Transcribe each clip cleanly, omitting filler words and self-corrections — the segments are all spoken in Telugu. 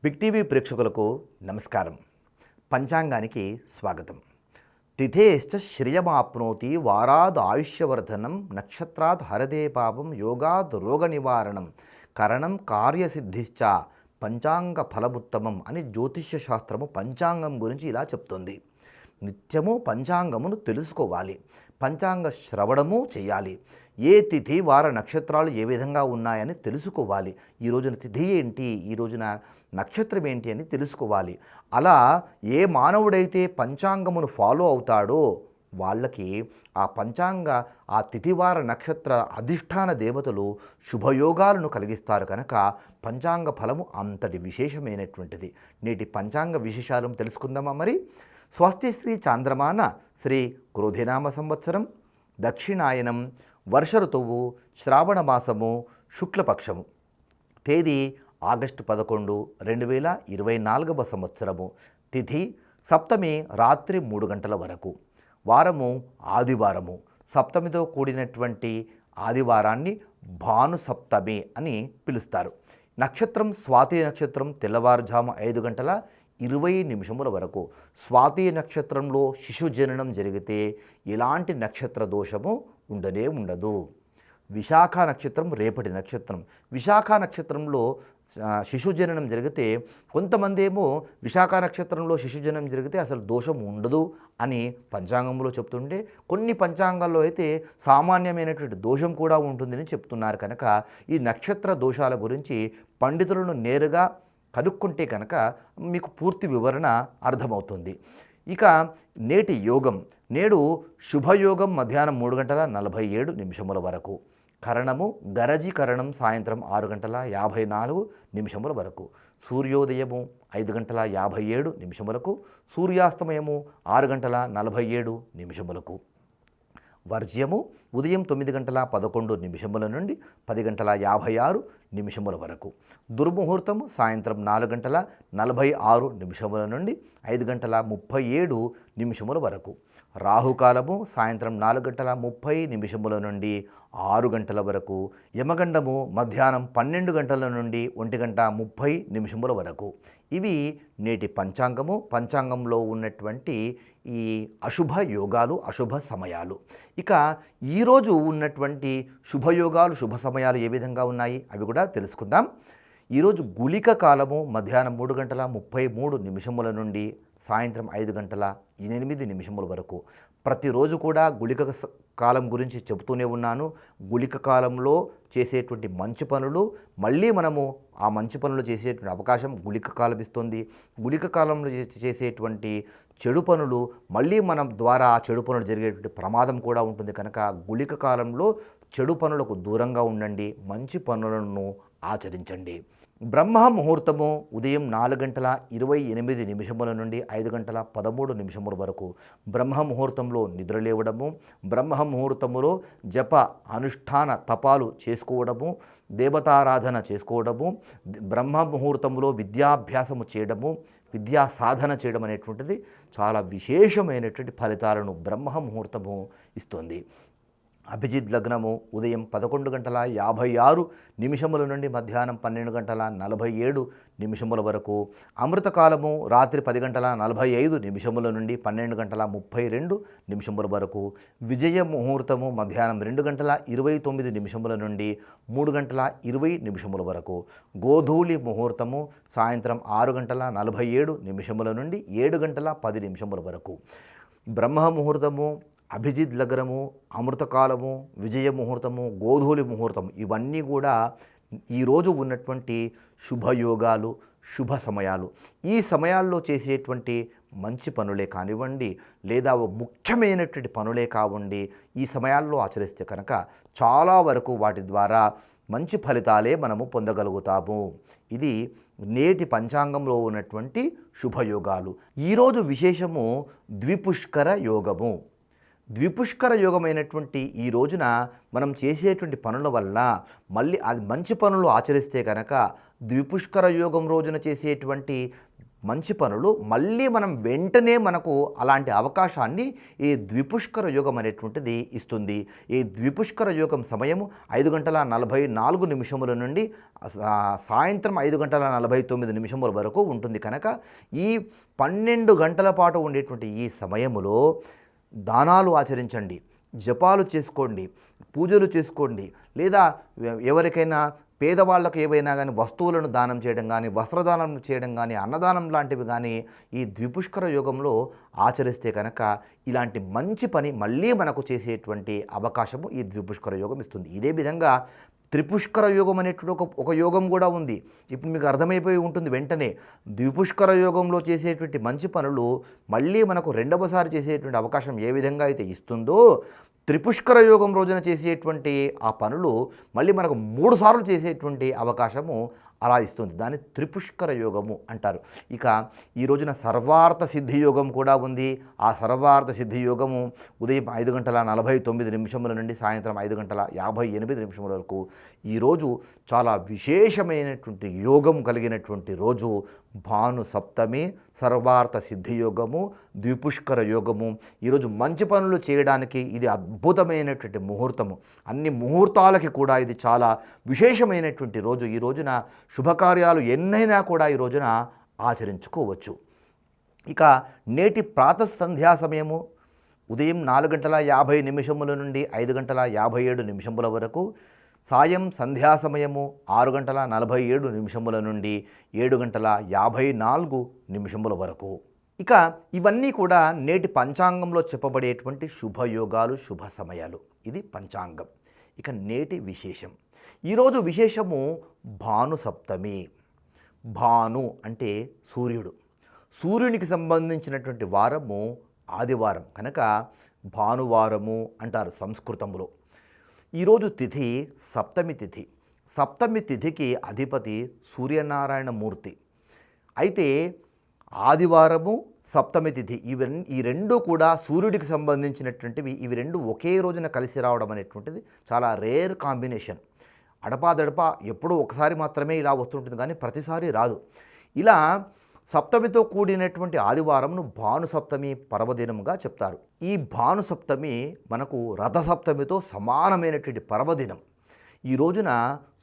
బిగ్ టీవీ ప్రేక్షకులకు నమస్కారం. పంచాంగానికి స్వాగతం. తిథేశ్చ శ్రియమాప్నోతి వారాద్ ఆయుష్యవర్ధనం నక్షత్రాత్ హరదే పాపం యోగాద్ రోగ నివారణం కరణం కార్యసిద్ధిశ్చ పంచాంగ ఫలముత్తమం అని జ్యోతిష్య శాస్త్రము పంచాంగం గురించి ఇలా చెప్తుంది. నిత్యము పంచాంగమును తెలుసుకోవాలి, పంచాంగ శ్రవణము చేయాలి. ఏ తిథి వార నక్షత్రాలు ఏ విధంగా ఉన్నాయని తెలుసుకోవాలి. ఈ రోజున తిథి ఏంటి, ఈ రోజున నక్షత్రం ఏంటి అని తెలుసుకోవాలి. అలా ఏ మానవుడైతే పంచాంగమును ఫాలో అవుతాడో వాళ్ళకి ఆ తిథివార నక్షత్ర అధిష్టాన దేవతలు శుభయోగాలను కలిగిస్తారు. కనుక పంచాంగ ఫలము అంతటి విశేషమైనటువంటిది. నేటి పంచాంగ విశేషాలను తెలుసుకుందామా మరి. స్వస్తి శ్రీ చాంద్రమాన శ్రీ క్రోధినామ సంవత్సరం దక్షిణాయనం వర్ష ఋతువు శ్రావణ మాసము శుక్లపక్షము తేదీ ఆగస్టు 11, 2024 సంవత్సరము. తిథి సప్తమి రాత్రి 3 గంటల వరకు. వారము ఆదివారము. సప్తమితో కూడినటువంటి ఆదివారాన్ని భాను సప్తమి అని పిలుస్తారు. నక్షత్రం స్వాతి నక్షత్రం తెల్లవారుజాము 5 గంటల 20 నిమిషముల వరకు. స్వాతి నక్షత్రంలో శిశు జననం జరిగితే ఎలాంటి నక్షత్ర దోషము ఉండనే ఉండదు. విశాఖ నక్షత్రం రేపటి నక్షత్రం. విశాఖ నక్షత్రంలో శిశు జననం జరిగితే కొంతమంది ఏమో విశాఖ నక్షత్రంలో శిశు జననం జరిగితే అసలు దోషం ఉండదు అని పంచాంగంలో చెప్తుంటే, కొన్ని పంచాంగాల్లో అయితే సామాన్యమైనటువంటి దోషం కూడా ఉంటుందని చెప్తున్నారు. కనుక ఈ నక్షత్ర దోషాల గురించి పండితులను నేరుగా కనుక్కుంటే కనుక మీకు పూర్తి వివరణ అర్థమవుతుంది. ఇక నేటి యోగం. నేడు శుభయోగం మధ్యాహ్నం 3 గంటల 47 నిమిషముల వరకు. కరణము గరజి కరణం సాయంత్రం 6 గంటల 54 నిమిషముల వరకు. సూర్యోదయము 5 గంటల 57 నిమిషములకు. సూర్యాస్తమయము 6 గంటల 47 నిమిషములకు. వర్జ్యము ఉదయం 9 గంటల 11 నిమిషముల నుండి 10 గంటల 56 నిమిషముల వరకు. దుర్ముహూర్తము సాయంత్రం 4 గంటల 46 నిమిషముల నుండి 5 గంటల 37 నిమిషముల వరకు. రాహుకాలము సాయంత్రం 4 గంటల 30 నిమిషముల నుండి 6 గంటల వరకు. యమగండము మధ్యాహ్నం 12 గంటల నుండి 1 గంట 30 నిమిషముల వరకు. ఇవి నేటి పంచాంగము. పంచాంగంలో ఉన్నటువంటి ఈ అశుభ యోగాలు, అశుభ సమయాలు. ఇక ఈరోజు ఉన్నటువంటి శుభయోగాలు, శుభ సమయాలు ఏ విధంగా ఉన్నాయి అవి కూడా తెలుసుకుందాం. ఈరోజు గుళిక కాలము మధ్యాహ్నం 3 గంటల 33 నిమిషముల నుండి సాయంత్రం 5 గంటల 8 నిమిషముల వరకు. ప్రతిరోజు కూడా గుళిక కాలం గురించి చెబుతూనే ఉన్నాను. గుళిక కాలంలో చేసేటువంటి మంచి పనులు మళ్ళీ మనము ఆ మంచి పనులు చేసేటువంటి అవకాశం గుళిక కాలం ఇస్తుంది. గుళిక కాలంలో చేసేటువంటి చెడు పనులు మళ్ళీ మనం ద్వారా ఆ చెడు పనులు జరిగేటువంటి ప్రమాదం కూడా ఉంటుంది. కనుక గుళిక కాలంలో చెడు పనులకు దూరంగా ఉండండి, మంచి పనులను ఆచరించండి. బ్రహ్మ ముహూర్తము ఉదయం 4 గంటల 28 నిమిషముల నుండి 5 గంటల 13 నిమిషముల వరకు. బ్రహ్మ ముహూర్తంలో నిద్రలేవడము, బ్రహ్మ ముహూర్తములో జప అనుష్ఠాన తపాలు చేసుకోవడము, దేవతారాధన చేసుకోవడము, బ్రహ్మ ముహూర్తంలో విద్యాభ్యాసము చేయడము, విద్యా సాధన చేయడం అనేటువంటిది చాలా విశేషమైనటువంటి ఫలితాలను బ్రహ్మ ముహూర్తము ఇస్తుంది. అభిజిత్ లగ్నము ఉదయం 11 గంటల 56 నిమిషముల నుండి మధ్యాహ్నం 12 గంటల 47 నిమిషముల వరకు. అమృతకాలము రాత్రి 10 గంటల 45 నిమిషముల నుండి 12 గంటల 32 నిమిషముల వరకు. విజయ ముహూర్తము మధ్యాహ్నం 2 గంటల 29 నిమిషముల నుండి 3 గంటల 20 నిమిషముల వరకు. గోధూళి ముహూర్తము సాయంత్రం 6 గంటల 47 నిమిషముల నుండి 7 గంటల 10 నిమిషముల వరకు. బ్రహ్మ ముహూర్తము, అభిజిత్ లగ్నము, అమృతకాలము, విజయ ముహూర్తము, గోధూళి ముహూర్తం ఇవన్నీ కూడా ఈరోజు ఉన్నటువంటి శుభయోగాలు, శుభ సమయాలు. ఈ సమయాల్లో చేసేటువంటి మంచి పనులే కానివ్వండి, లేదా ముఖ్యమైనటువంటి పనులే కావండి, ఈ సమయాల్లో ఆచరిస్తే కనుక చాలా వరకు వాటి ద్వారా మంచి ఫలితాలే మనము పొందగలుగుతాము. ఇది నేటి పంచాంగంలో ఉన్నటువంటి శుభయోగాలు. ఈరోజు విశేషము ద్విపుష్కర యోగము. ద్విపుష్కర యోగమైనటువంటి ఈ రోజున మనం చేసేటువంటి పనుల వల్ల మళ్ళీ అది మంచి పనులు ఆచరిస్తే కనుక ద్విపుష్కర యోగం రోజున చేసేటువంటి మంచి పనులు మళ్ళీ మనం వెంటనే మనకు అలాంటి అవకాశాన్ని ఈ ద్విపుష్కర యోగం అనేటువంటిది ఇస్తుంది. ఈ ద్విపుష్కర యోగం సమయము 5:44 నుండి సాయంత్రం 5:49 వరకు ఉంటుంది. కనుక ఈ 12 గంటల పాటు ఉండేటువంటి ఈ సమయములో దానాలు ఆచరించండి, జపాలు చేసుకోండి, పూజలు చేసుకోండి, లేదా ఎవరికైనా పేదవాళ్ళకు ఏవైనా కానీ వస్తువులను దానం చేయడం కానీ, వస్త్రదానం చేయడం కానీ, అన్నదానం లాంటివి కానీ ఈ ద్విపుష్కర యోగంలో ఆచరిస్తే కనుక ఇలాంటి మంచి పని మళ్ళీ మనకు చేసేటువంటి అవకాశము ఈ ద్విపుష్కర యోగం ఇస్తుంది. ఇదే విధంగా త్రిపుష్కర యోగం అనేటువంటి ఒక యోగం కూడా ఉంది. ఇప్పుడు మీకు అర్థమైపోయి ఉంటుంది వెంటనే. ద్విపుష్కర యోగంలో చేసేటువంటి మంచి పనులు మళ్ళీ మనకు రెండవసారి చేసేటువంటి అవకాశం ఏ విధంగా అయితే ఇస్తుందో, త్రిపుష్కర యోగం రోజున చేసేటువంటి ఆ పనులు మళ్ళీ మనకు 3 సార్లు చేసేటువంటి అవకాశము అలా ఇస్తుంది. దాన్ని త్రిపుష్కర యోగము అంటారు. ఇక ఈ రోజున సర్వార్థ సిద్ధి యోగం కూడా ఉంది. ఆ సర్వార్థ సిద్ధి యోగము ఉదయం 5:49 నుండి సాయంత్రం 5:58 వరకు. ఈరోజు చాలా విశేషమైనటువంటి యోగం కలిగినటువంటి రోజు. భాను సప్తమి, సర్వార్థ సిద్ధి యోగము, ద్విపుష్కర యోగము. ఈరోజు మంచి పనులు చేయడానికి ఇది అద్భుతమైనటువంటి ముహూర్తము. అన్ని ముహూర్తాలకి కూడా ఇది చాలా విశేషమైనటువంటి రోజు. ఈ రోజున శుభకార్యాలు ఎన్నైనా కూడా ఈ రోజున ఆచరించుకోవచ్చు. ఇక నేటి ప్రాతః సంధ్యా సమయము ఉదయం 4:50 నుండి 5:57 వరకు. సాయం సంధ్యా సమయము 6:47 నుండి 7:54 వరకు. ఇక ఇవన్నీ కూడా నేటి పంచాంగంలో చెప్పబడేటువంటి శుభయోగాలు, శుభ సమయాలు. ఇది పంచాంగం. ఇక నేటి విశేషం. ఈరోజు విశేషము భాను సప్తమి. భాను అంటే సూర్యుడు. సూర్యునికి సంబంధించినటువంటి వారము ఆదివారం కనుక భానువారము అంటారు సంస్కృతంలో. ఈరోజు తిథి సప్తమి తిథి. సప్తమి తిథికి అధిపతి సూర్యనారాయణ మూర్తి. అయితే ఆదివారము, సప్తమి తిథి ఈ రెండు కూడా సూర్యుడికి సంబంధించినటువంటివి. ఇవి రెండు ఒకే రోజున కలిసి రావడం అనేటువంటిది చాలా రేర్ కాంబినేషన్. అడపాదడపా ఎప్పుడో ఒకసారి మాత్రమే ఇలా వస్తుంటుంది, కానీ ప్రతిసారి రాదు. ఇలా సప్తమితో కూడినటువంటి ఆదివారంను భాను సప్తమి పర్వదినంగా చెప్తారు. ఈ భాను సప్తమి మనకు రథసప్తమితో సమానమైనటువంటి పర్వదినం. ఈ రోజున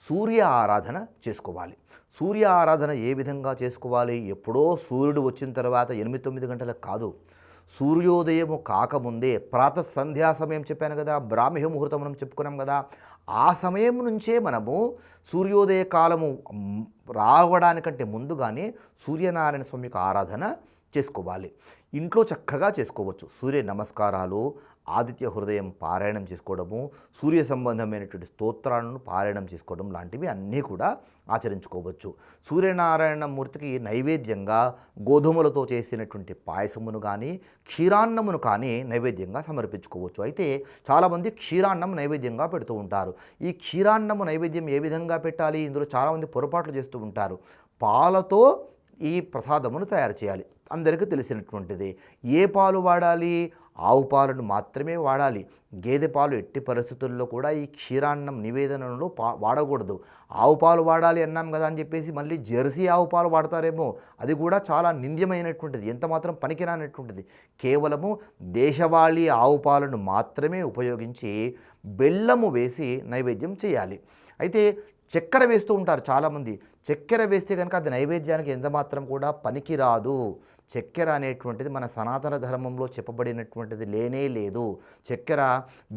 సూర్య ఆరాధన చేసుకోవాలి. సూర్య ఆరాధన ఏ విధంగా చేసుకోవాలి? ఎప్పుడో సూర్యుడు వచ్చిన తర్వాత 8-9 గంటలకు కాదు, సూర్యోదయము కాకముందే ప్రాతః సంధ్యా సమయం చెప్పాను కదా, బ్రాహ్మీ ముహూర్తం మనం చెప్పుకున్నాం కదా, ఆ సమయం నుంచే మనము సూర్యోదయ కాలము రావడానికంటే ముందుగానే సూర్యనారాయణ స్వామికి ఆరాధన చేసుకోవాలి. ఇంట్లో చక్కగా చేసుకోవచ్చు. సూర్య నమస్కారాలు, ఆదిత్య హృదయం పారాయణం చేసుకోవడము, సూర్య సంబంధమైనటువంటి స్తోత్రాలను పారాయణం చేసుకోవడం లాంటివి అన్నీ కూడా ఆచరించుకోవచ్చు. సూర్యనారాయణ మూర్తికి నైవేద్యంగా గోధుమలతో చేసినటువంటి పాయసమును కానీ, క్షీరాన్నమును కానీ నైవేద్యంగా సమర్పించుకోవచ్చు. అయితే చాలామంది క్షీరాన్నం నైవేద్యంగా పెడుతూ ఉంటారు. ఈ క్షీరాన్నము నైవేద్యం ఏ విధంగా పెట్టాలి? ఇందులో చాలామంది పొరపాట్లు చేస్తూ ఉంటారు. పాలతో ఈ ప్రసాదమును తయారు చేయాలి, అందరికీ తెలిసినటువంటిది. ఏ పాలు వాడాలి? ఆవు పాలను మాత్రమే వాడాలి. గేదె పాలు ఎట్టి పరిస్థితుల్లో కూడా ఈ క్షీరాన్నం నివేదనలో వాడకూడదు. ఆవు పాలు వాడాలి అన్నాం కదా అని చెప్పేసి మళ్ళీ జెర్సీ ఆవు పాలు వాడతారేమో, అది కూడా చాలా నింద్యమైనటువంటిది, ఎంత మాత్రం పనికిరానటువంటిది. కేవలము దేశవాళీ ఆవు పాలను మాత్రమే ఉపయోగించి బెల్లము వేసి నైవేద్యం చేయాలి. అయితే చక్కెర వేస్తూ ఉంటారు చాలామంది. చక్కెర వేస్తే కనుక అది నైవేద్యానికి ఎంత మాత్రం కూడా పనికిరాదు. చక్కెర అనేటువంటిది మన సనాతన ధర్మంలో చెప్పబడినటువంటిది లేనే లేదు. చక్కెర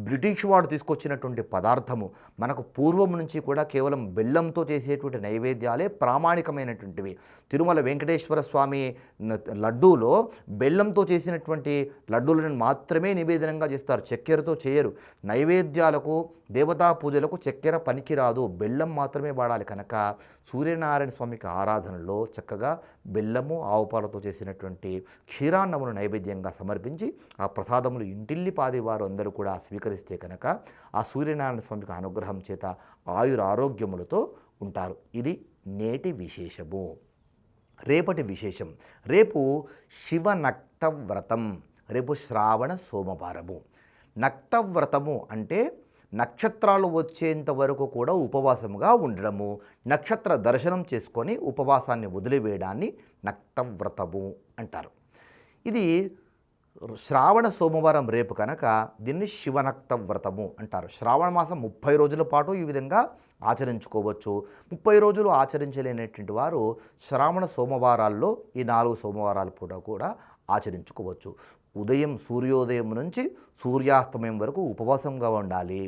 బ్రిటిష్ వాడు తీసుకొచ్చినటువంటి పదార్థము. మనకు పూర్వం నుంచి కూడా కేవలం బెల్లంతో చేసేటువంటి నైవేద్యాలే ప్రామాణికమైనటువంటివి. తిరుమల వెంకటేశ్వర స్వామి లడ్డూలో బెల్లంతో చేసినటువంటి లడ్డూలను మాత్రమే నివేదనంగా చేస్తారు, చక్కెరతో చేయరు. నైవేద్యాలకు, దేవతా పూజలకు చక్కెర పనికిరాదు, బెల్లం మాత్రమే వాడాలి. కనుక సూర్యనారాయణ స్వామికి ఆరాధనలో చక్కగా బెల్లము, ఆవు పాలతో చేసినటువంటి క్షీరాన్నమును నైవేద్యంగా సమర్పించి ఆ ప్రసాదములు ఇంటిల్లిపాది వారు అందరూ కూడా స్వీకరిస్తే కనుక ఆ సూర్యనారాయణ స్వామికి అనుగ్రహం చేత ఆయురారోగ్యములతో ఉంటారు. ఇది నేటి విశేషము. రేపటి విశేషం. రేపు శివనక్త వ్రతం. రేపు శ్రావణ సోమవారము. నక్తవ్రతము అంటే నక్షత్రాలు వచ్చేంత వరకు కూడా ఉపవాసముగా ఉండడము, నక్షత్ర దర్శనం చేసుకొని ఉపవాసాన్ని వదిలివేయడాన్ని నక్తవ్రతము అంటారు. ఇది శ్రావణ సోమవారం రేపు కనుక దీన్ని శివనక్త వ్రతము అంటారు. శ్రావణ మాసం 30 రోజుల పాటు ఈ విధంగా ఆచరించుకోవచ్చు. 30 రోజులు ఆచరించలేనటువంటి వారు శ్రావణ సోమవారాల్లో ఈ 4 సోమవారాల పూట కూడా ఆచరించుకోవచ్చు. ఉదయం సూర్యోదయం నుంచి సూర్యాస్తమయం వరకు ఉపవాసంగా ఉండాలి.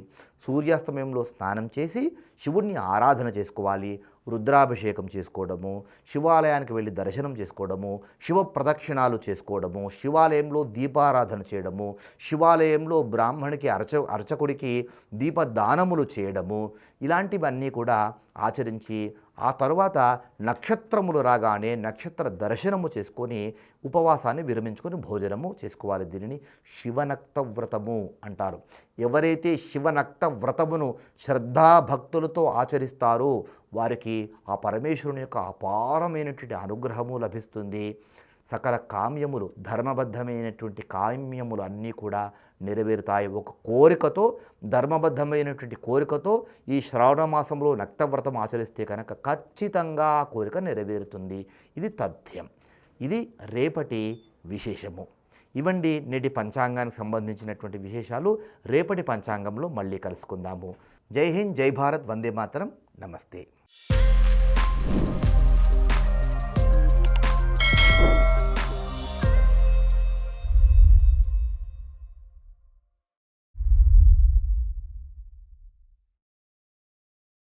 సూర్యాస్తమయంలో స్నానం చేసి శివుణ్ణి ఆరాధన చేసుకోవాలి. రుద్రాభిషేకం చేసుకోవడము, శివాలయానికి వెళ్ళి దర్శనం చేసుకోవడము, శివ ప్రదక్షిణాలు చేసుకోవడము, శివాలయంలో దీపారాధన చేయడము, శివాలయంలో బ్రాహ్మణికి అర్చకుడికి దీపదానములు చేయడము, ఇలాంటివన్నీ కూడా ఆచరించి ఆ తరువాత నక్షత్రములు రాగానే నక్షత్ర దర్శనము చేసుకొని ఉపవాసాన్ని విరమించుకొని భోజనము చేసుకోవాలి. దీనిని శివనక్త వ్రతము అంటారు. ఎవరైతే శివనక్త వ్రతమును శ్రద్ధాభక్తులతో ఆచరిస్తారో వారికి ఆ పరమేశ్వరుని యొక్క అపారమైనటువంటి అనుగ్రహము లభిస్తుంది. సకల కామ్యములు, ధర్మబద్ధమైనటువంటి కామ్యములు అన్నీ కూడా నెరవేరుతాయి. ఒక కోరికతో, ధర్మబద్ధమైనటువంటి కోరికతో ఈ శ్రావణ మాసంలో నక్తవ్రతం ఆచరిస్తే కనుక ఖచ్చితంగా ఆ కోరిక నెరవేరుతుంది. ఇది తథ్యం. ఇది రేపటి విశేషము. ఇవండి నేటి పంచాంగానికి సంబంధించినటువంటి విశేషాలు. రేపటి పంచాంగంలో మళ్ళీ కలుసుకుందాము. జై హింద్, జై భారత్, వందే మాతరం, నమస్తే.